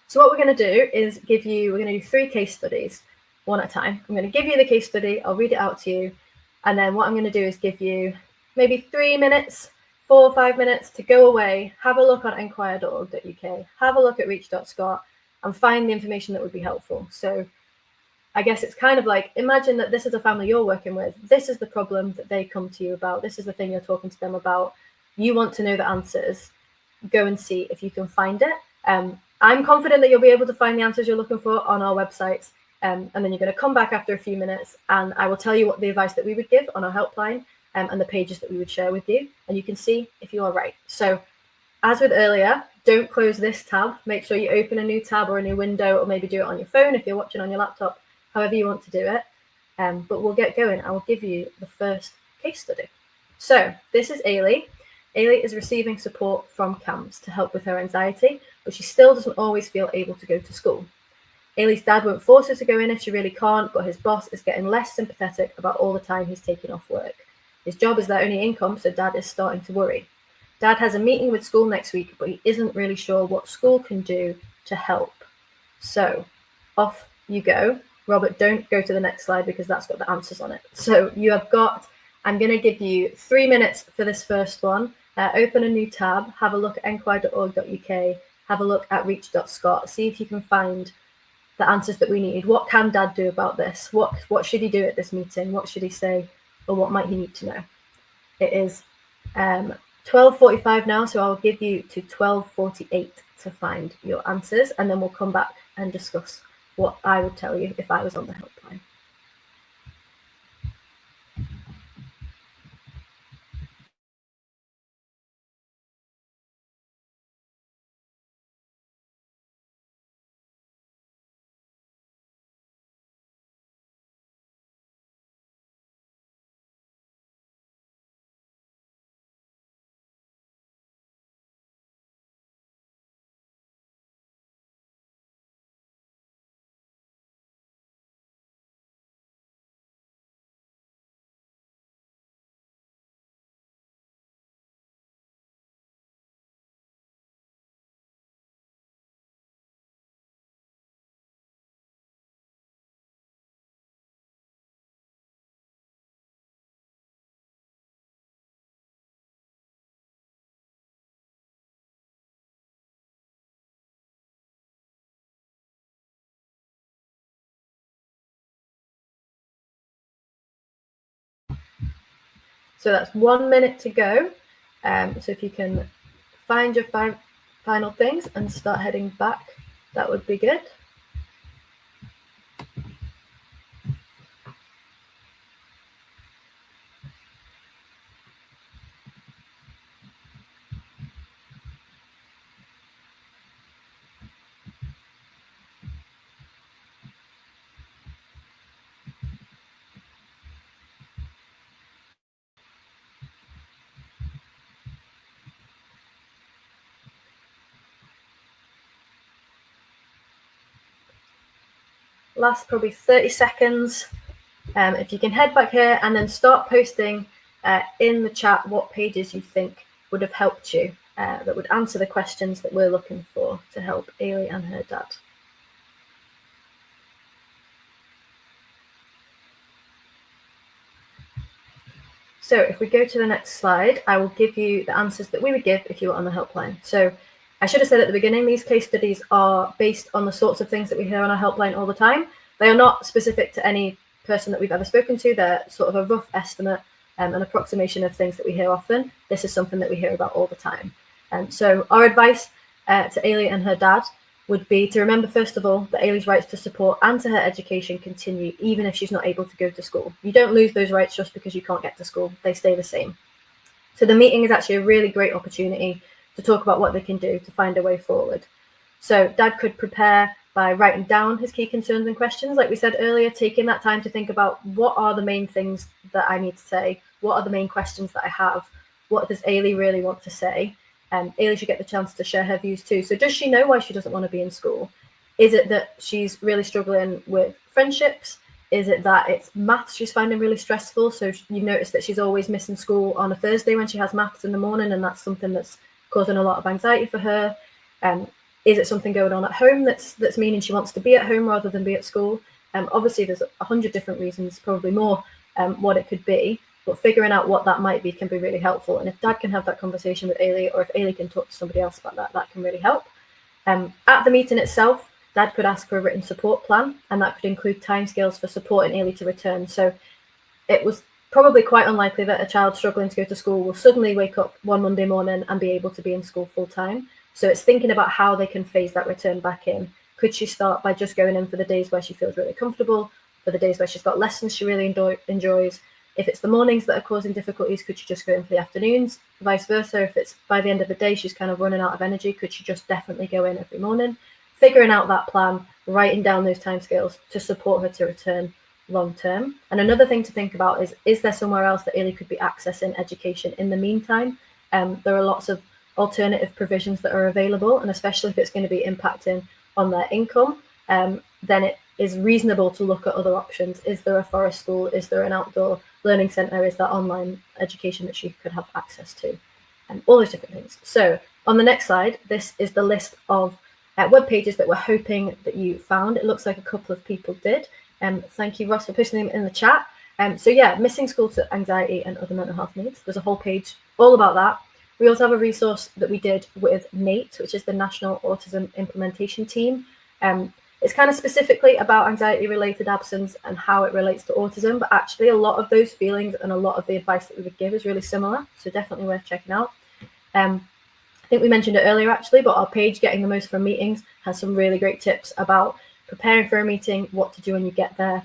So what we're going to do is we're going to do 3 case studies, one at a time. I'm going to give you the case study, I'll read it out to you, and then what I'm going to do is give you maybe 3 minutes, 4 or 5 minutes to go away, have a look on enquire.org.uk, have a look at reach.scot, and find the information that would be helpful. So I guess it's kind of like, imagine that this is a family you're working with. This is the problem that they come to you about. This is the thing you're talking to them about. You want to know the answers. Go and see if you can find it. I'm confident that you'll be able to find the answers you're looking for on our websites. And then you're going to come back after a few minutes and I will tell you what the advice that we would give on our helpline and the pages that we would share with you. And you can see if you are right. So as with earlier, don't close this tab. Make sure you open a new tab or a new window, or maybe do it on your phone if you're watching on your laptop. However you want to do it, but we'll get going. I will give you the first case study. So this is Ailey. Ailey is receiving support from CAMHS to help with her anxiety, but she still doesn't always feel able to go to school. Ailey's dad won't force her to go in if she really can't, but his boss is getting less sympathetic about all the time he's taking off work. His job is their only income, so dad is starting to worry. Dad has a meeting with school next week, but he isn't really sure what school can do to help. So off you go. Robert, don't go to the next slide because that's got the answers on it. So you have got, I'm going to give you 3 minutes for this first one. Open a new tab, have a look at enquire.org.uk, have a look at reach.scot, see if you can find the answers that we need. What can Dad do about this? What should he do at this meeting? What should he say? Or what might he need to know? It is 12:45 now, so I'll give you to 12:48 to find your answers, and then we'll come back and discuss what I would tell you if I was on the helpline. So that's 1 minute to go. So if you can find your final things and start heading back, that would be good. Last probably 30 seconds. If you can head back here and then start posting in the chat what pages you think would have helped you, that would answer the questions that we're looking for to help Ailey and her dad. So if we go to the next slide, I will give you the answers that we would give if you were on the helpline. So I should have said at the beginning, these case studies are based on the sorts of things that we hear on our helpline all the time. They are not specific to any person that we've ever spoken to. They're sort of a rough estimate, an approximation of things that we hear often. This is something that we hear about all the time. So our advice to Ailey and her dad would be to remember, first of all, that Ailey's rights to support and to her education continue, even if she's not able to go to school. You don't lose those rights just because you can't get to school. They stay the same. So the meeting is actually a really great opportunity to talk about what they can do to find a way forward. So Dad could prepare by writing down his key concerns and questions. Like we said earlier, taking that time to think about what are the main things that I need to say? What are the main questions that I have? What does Ailey really want to say? Ailey should get the chance to share her views too. So does she know why she doesn't want to be in school? Is it that she's really struggling with friendships? Is it that it's maths she's finding really stressful? So you notice that she's always missing school on a Thursday when she has maths in the morning, and that's something that's causing a lot of anxiety for her. Is it something going on at home that's meaning she wants to be at home rather than be at school? Obviously, there's 100 different reasons, probably more, what it could be. But figuring out what that might be can be really helpful. And if Dad can have that conversation with Ailey, or if Ailey can talk to somebody else about that, that can really help. At the meeting itself, Dad could ask for a written support plan, and that could include timescales for supporting Ailey to return. So it was probably quite unlikely that a child struggling to go to school will suddenly wake up one Monday morning and be able to be in school full time. So it's thinking about how they can phase that return back in. Could she start by just going in for the days where she feels really comfortable, for the days where she's got lessons she really enjoys? If it's the mornings that are causing difficulties, could she just go in for the afternoons? Vice versa, if it's by the end of the day she's kind of running out of energy, could she just definitely go in every morning? Figuring out that plan, writing down those timescales to support her to return long term. And another thing to think about is there somewhere else that Ailey could be accessing education in the meantime? There are lots of alternative provisions that are available, and especially if it's going to be impacting on their income, then it is reasonable to look at other options. Is there a forest school? Is there an outdoor learning centre? Is there online education that she could have access to? And all those different things. So on the next slide, this is the list of web pages that we're hoping that you found. It looks like a couple of people did. Thank you, Ross, for posting them in the chat. So yeah, missing school to anxiety and other mental health needs. There's a whole page all about that. We also have a resource that we did with NATE, which is the National Autism Implementation Team. It's kind of specifically about anxiety-related absence and how it relates to autism, but actually a lot of those feelings and a lot of the advice that we would give is really similar, so definitely worth checking out. I think we mentioned it earlier actually, but our page Getting the Most from Meetings has some really great tips about preparing for a meeting, what to do when you get there.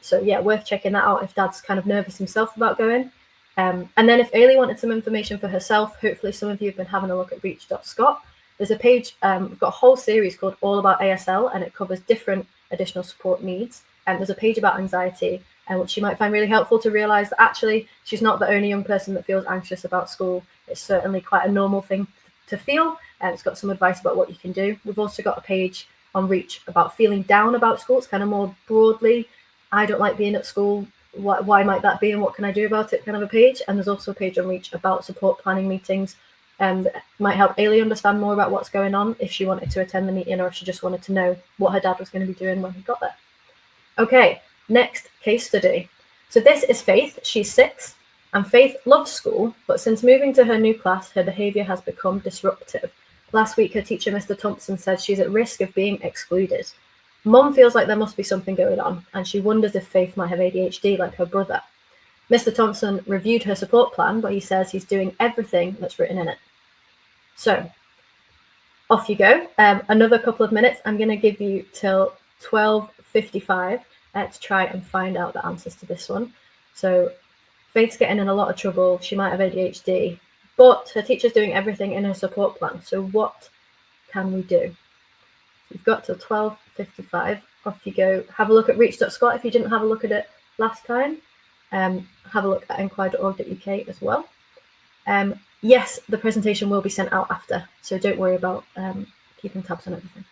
So yeah, worth checking that out if Dad's kind of nervous himself about going. And then if Ailey wanted some information for herself, hopefully some of you have been having a look at reach.scot. There's a page, we've got a whole series called All About ASL, and it covers different additional support needs. And there's a page about anxiety, which you might find really helpful to realise that actually she's not the only young person that feels anxious about school. It's certainly quite a normal thing to feel, and it's got some advice about what you can do. We've also got a page on Reach about feeling down about school. It's kind of more broadly, I don't like being at school, why might that be and what can I do about it, kind of a page. And there's also a page on Reach about support planning meetings, that might help Ailey understand more about what's going on if she wanted to attend the meeting or if she just wanted to know what her dad was going to be doing when he got there. Okay, next case study. So this is Faith. She's 6, and Faith loves school, but since moving to her new class, her behaviour has become disruptive. Last week, her teacher, Mr. Thompson, said she's at risk of being excluded. Mum feels like there must be something going on, and she wonders if Faith might have ADHD like her brother. Mr. Thompson reviewed her support plan, but he says he's doing everything that's written in it. So off you go. Another couple of minutes. I'm going to give you till 12:55 to try and find out the answers to this one. So Faith's getting in a lot of trouble. She might have ADHD, but her teacher's doing everything in her support plan. So what can we do? You've got till 12:55. Off you go. Have a look at reach.scot if you didn't have a look at it last time. Have a look at enquire.org.uk as well. Yes, the presentation will be sent out after, so don't worry about keeping tabs on everything.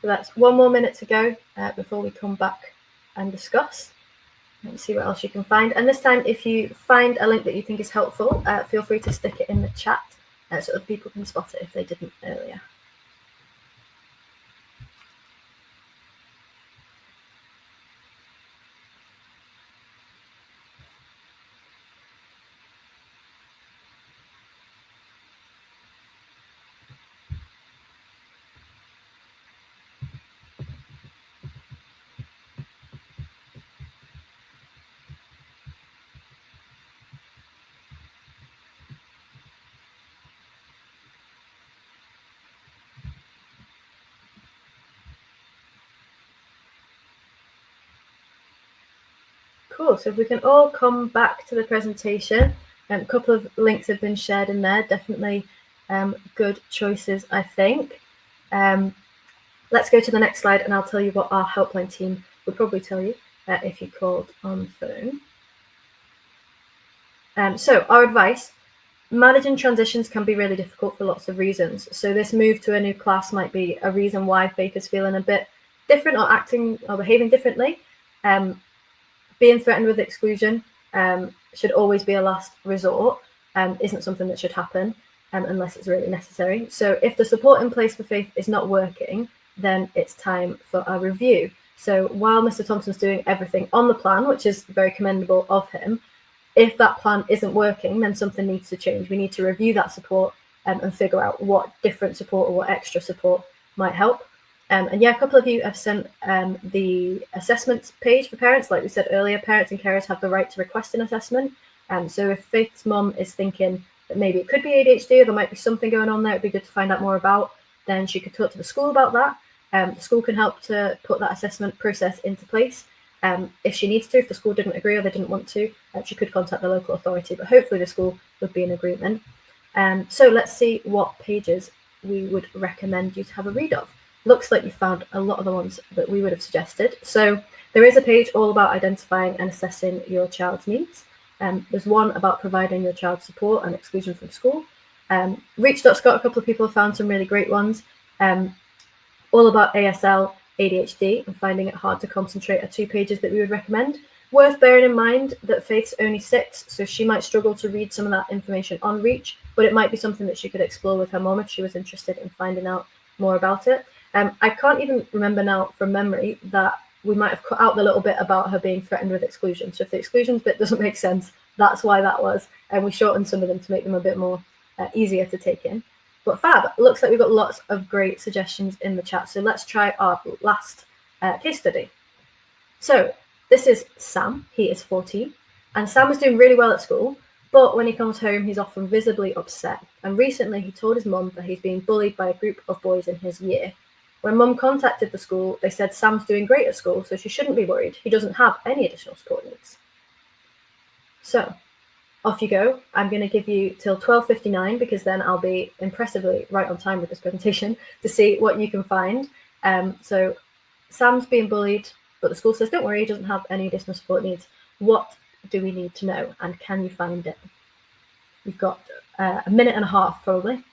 So that's 1 more minute to go before we come back and discuss. Let's see what else you can find. And this time, if you find a link that you think is helpful, feel free to stick it in the chat so other people can spot it if they didn't earlier. Cool, so if we can all come back to the presentation, a couple of links have been shared in there, definitely good choices, I think. Let's go to the next slide and I'll tell you what our helpline team would probably tell you if you called on the phone. So our advice, managing transitions can be really difficult for lots of reasons. So this move to a new class might be a reason why Faith is feeling a bit different or acting or behaving differently. Being threatened with exclusion should always be a last resort, isn't something that should happen unless it's really necessary. So if the support in place for Faith is not working, then it's time for a review. So while Mr. Thompson's doing everything on the plan, which is very commendable of him, if that plan isn't working, then something needs to change. We need to review that support and figure out what different support or what extra support might help. And yeah, a couple of you have sent the assessment page for parents. Like we said earlier, parents and carers have the right to request an assessment. So if Faith's mum is thinking that maybe it could be ADHD or there might be something going on there, it'd be good to find out more about, then she could talk to the school about that. The school can help to put that assessment process into place. If she needs to, if the school didn't agree or they didn't want to, she could contact the local authority, but hopefully the school would be in agreement. So let's see what pages we would recommend you to have a read of. Looks like you found a lot of the ones that we would have suggested. So there is a page all about identifying and assessing your child's needs. There's one about providing your child support and exclusion from school. Reach.scot, a couple of people have found some really great ones. All about ASL, ADHD, and finding it hard to concentrate are 2 pages that we would recommend. Worth bearing in mind that Faith's only 6, so she might struggle to read some of that information on Reach, but it might be something that she could explore with her mom if she was interested in finding out more about it. I can't even remember now from memory that we might have cut out the little bit about her being threatened with exclusion. So if the exclusions bit doesn't make sense, that's why that was. And we shortened some of them to make them a bit more easier to take in. But fab, looks like we've got lots of great suggestions in the chat. So let's try our last case study. So this is Sam. He is 14, and Sam is doing really well at school, but when he comes home, he's often visibly upset. And recently he told his mum that he's being bullied by a group of boys in his year. When mum contacted the school, they said Sam's doing great at school, so she shouldn't be worried. He doesn't have any additional support needs. So off you go. I'm going to give you till 12:59 because then I'll be impressively right on time with this presentation to see what you can find. So Sam's being bullied, but the school says, don't worry, he doesn't have any additional support needs. What do we need to know, and can you find it? We've got a minute and a half probably.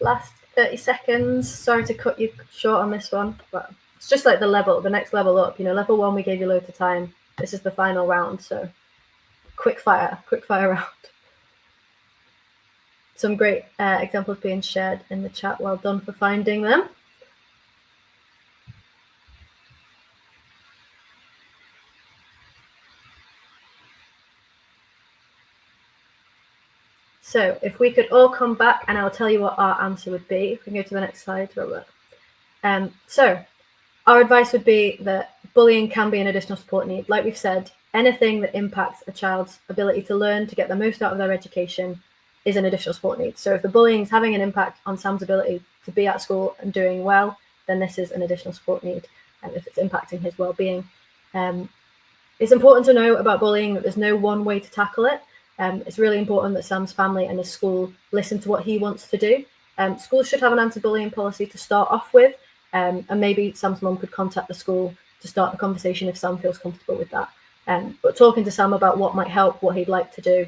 Last 30 seconds. Sorry to cut you short on this one, but it's just like the next level up. Level 1, we gave you loads of time. This is the final round, so quick fire round. Some great examples being shared in the chat. Well done for finding them. So if we could all come back, and I'll tell you what our answer would be. If we can go to the next slide, Robert. So our advice would be that bullying can be an additional support need. Like we've said, anything that impacts a child's ability to learn, to get the most out of their education, is an additional support need. So if the bullying is having an impact on Sam's ability to be at school and doing well, then this is an additional support need, and if it's impacting his well-being. It's important to know about bullying that there's no one way to tackle it. It's really important that Sam's family and his school listen to what he wants to do. Schools should have an anti-bullying policy to start off with, and maybe Sam's mum could contact the school to start the conversation if Sam feels comfortable with that. But talking to Sam about what might help, what he'd like to do,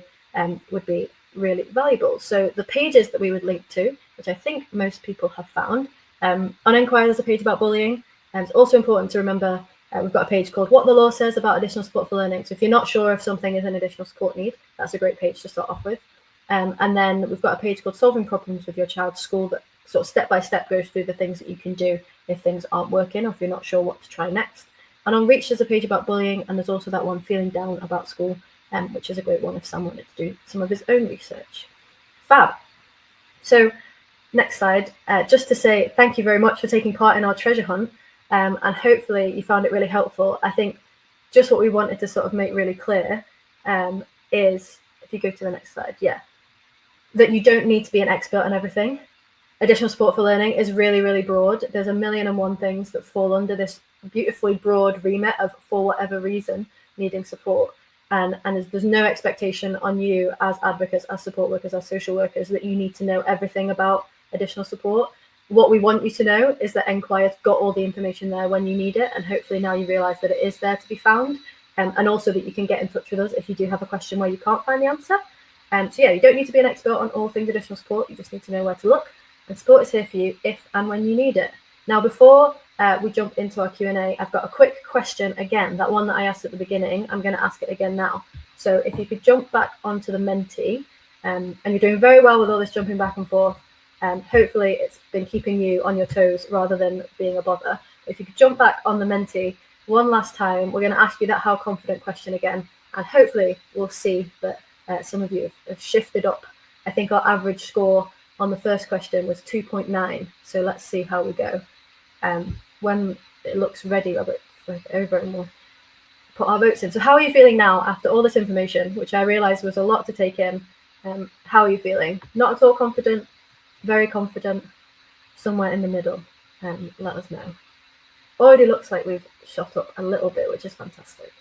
would be really valuable. So the pages that we would link to, which I think most people have found, on Enquire there's a page about bullying, and it's also important to remember we've got a page called What the Law Says About Additional Support for Learning. So if you're not sure if something is an additional support need, that's a great page to start off with. And then we've got a page called Solving Problems with Your Child's School that sort of step-by-step goes through the things that you can do if things aren't working or if you're not sure what to try next. And on Reach there's a page about bullying, and there's also that one Feeling Down About School, which is a great one if someone wanted to do some of his own research. Fab. So next slide, just to say thank you very much for taking part in our treasure hunt. And hopefully you found it really helpful. I think just what we wanted to sort of make really clear is, if you go to the next slide, that you don't need to be an expert on everything. Additional support for learning is really, really broad. There's 1,000,001 things that fall under this beautifully broad remit of, for whatever reason, needing support. And there's no expectation on you as advocates, as support workers, as social workers, that you need to know everything about additional support. What we want you to know is that Enquire's got all the information there when you need it, and hopefully now you realise that it is there to be found, and also that you can get in touch with us if you do have a question where you can't find the answer. So you don't need to be an expert on all things additional support, you just need to know where to look, and support is here for you if and when you need it. Now before we jump into our Q&A, I've got a quick question again, that one that I asked at the beginning, I'm going to ask it again now. So if you could jump back onto the Menti, and you're doing very well with all this jumping back and forth, hopefully it's been keeping you on your toes rather than being a bother. If you could jump back on the Menti one last time, we're going to ask you that how confident question again, and hopefully we'll see that some of you have shifted up. I think our average score on the first question was 2.9, so let's see how we go. When it looks ready, Robert, flip it over and we'll put our votes in. So how are you feeling now after all this information, which I realised was a lot to take in? How are you feeling? Not at all confident? Very confident, somewhere in the middle, let us know. Already looks like we've shot up a little bit, which is fantastic.